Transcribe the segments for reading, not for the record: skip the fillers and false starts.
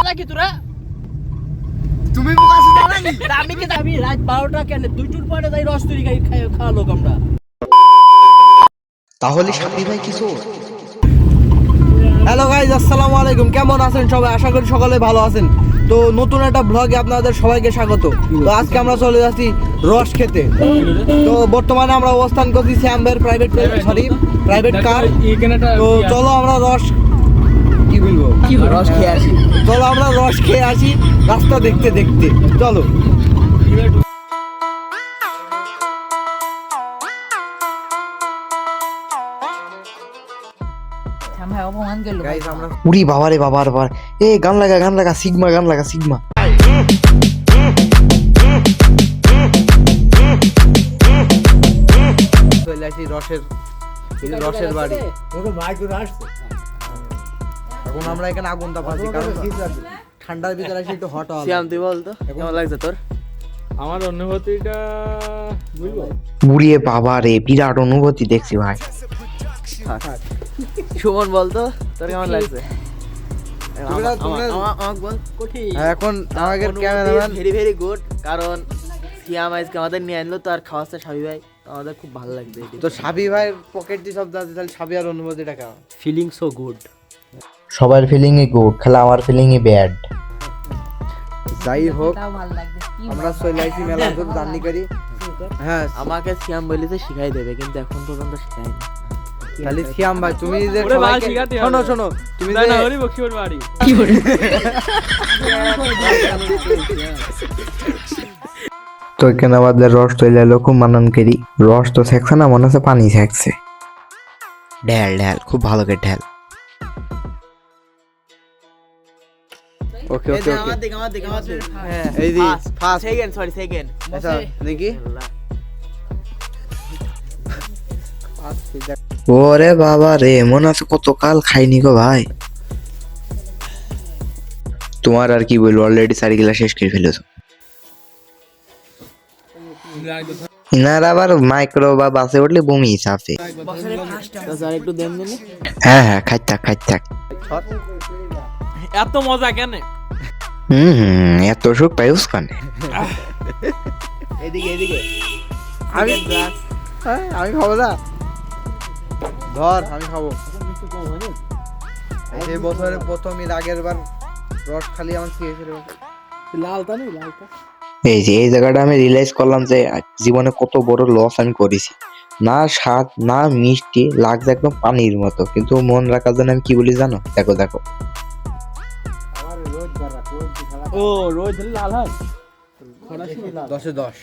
নাকি তোরা? তুমি বোকা ছিল নাকি? আমি রাত 12টা কেন 2টোর পরে যাই রস তৈরি খাওয়া লোক আমরা। তাহলে সাপি ভাই কি চোর? হ্যালো গাইজ, আসসালামু আলাইকুম। কেমন আছেন সবাই? আশা করি সকলে ভালো আছেন। তো নতুন একটা ব্লগে আপনাদের সবাইকে স্বাগত। তো আজকে আমরা চলে যাচ্ছি রস খেতে। তো বর্তমানে আমরা অবস্থান করছি শ্যামবের প্রাইভেট কার। তো চলো আমরা রস খেয়ে আসি। চলো আমরা রস খেয়ে আসি রাস্তা দেখতে দেখতে। চলো। উরি বাবা রে বাবার বার, এ গান লাগা সিগমা, গান লাগা সিগমা। চলে আসি রসের বাড়ি। এখন আমরা এখানে আগুনটা পাচ্ছি কারণ ঠান্ডার ভিতরে আসি একটু হট হবে। তুই বল তো কেমন লাগছে তোর? আমার অনুভূতিটা বুঝবো। উড়িয়ে বাবা রে, বিরাট অনুভূতি দেখছি ভাই। সুমন বল তো তোর কেমন লাগছে? এখন আমাদের ক্যামেরাম্যান ভেরি গুড, কারণ সিয়াম আজকে আমাদের নিয়ে আনলো তো আর খাওয়াচ্ছে সাবি ভাই, আমাদের খুব ভালো লাগবে। তো সাবি ভাইয়ের পকেট দিয়ে সব যাচ্ছে, তাহলে সাবি আর অনুভূতিটা কেমন? Feeling so good. সবার ফিলিং ই গুড, খেলা আমার ফিলিং ই ব্যাড। যাই হোক, আমরা চলে আসি মেলা তো জার্নি করি। হ্যাঁ, আমাকে সিয়াম বলিতে শিখাই দেবে, কিন্তু এখন পর্যন্ত শিখায়নি। তাহলে সিয়াম ভাই তুমি যে ওরে ভাই সবাইকে শিখাতে শোনো হবে। শোনো তুমি না যে না হরি বকিওর বাড়ি। তো এখানে আমাদের রস তৈরি হলো খুব মাননকারী। রস তো থাকছে না, মনে হচ্ছে পানি থাকছে। ঢেল ঢেল, খুব ভালো করে ঢেল। ওকে ওকে ওকে আমার দিক এই দি ফার্স্ট সেকেন্ড আচ্ছা দেখি ওরে বাবা রে, মনে হচ্ছে কত কাল খাইনি গো ভাই। তোমার আর কি বলবো, অলরেডি 4 গ্লাস শেষ করে ফেলেছো। ইনার আবার মাইক্রো বা বাসে উঠলে বমি চাপে। একটু দেন দিন। হ্যাঁ খাই থাক। এত মজা কেন? এত সুখ পাইস কানে। এদিকে আমি খাবো না, ধর আমি খাবো। এই বছরে প্রথম এর আগের বার রস খালি আমার খেয়েছিল। লালটা নেই, লালটা এই জায়গাটা আমি রিয়েলাইজ করলাম যে জীবনে কত বড় লস আমি করেছি। না স্বাদ না মিষ্টি, লাগছে একদম পানির মতো। কিন্তু মন রাখার জন্য আমি কি বলি জানো? দেখো ও রোজ লাল হয়। 10-এ 10।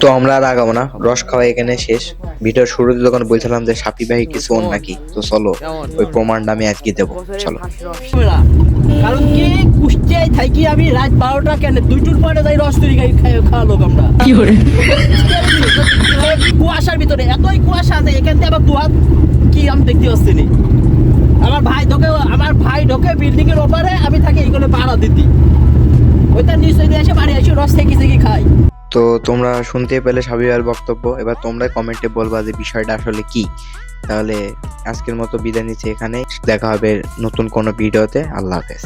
তো আমরা আর আগাবো না, রস খাওয়া এখানে শেষ। ভিডিওর শুরুতে যখন বলছিলাম যে সাপি ভাই কিছু অন নাকি, তো চলো ওই প্রমাণটা আমি আজকে দেবো। চলো। কারণ কি কুষ্টিয়ায় থাকি আমি রাত 12টা কেন 2টোর পরে যাই রস তৈরি খাওয়া লোক আমরা। কুয়াশার ভিতরে এতই কুয়াশা আছে, এখান থেকে আবার দুহাত কি আমি দেখতে পাচ্ছি না। আমার ভাই ঢোকে বিল্ডিং এর ওপারে, আমি থাকি এইগুলো পাড়া দিতি। ওইটা নিচে দিয়ে এসে বাড়ি এসে রস থেকে খাই। তো তোমরা শুনতে পেলে সাবি ভাইয়ের বক্তব্য। এবার তোমরা কমেন্টে বলবা যে বিষয়টা আসলে কি। তাহলে আজকের মতো বিদায় নিচ্ছি এখানে। দেখা হবে নতুন কোনো ভিডিওতে। আল্লাহ হাফেজ।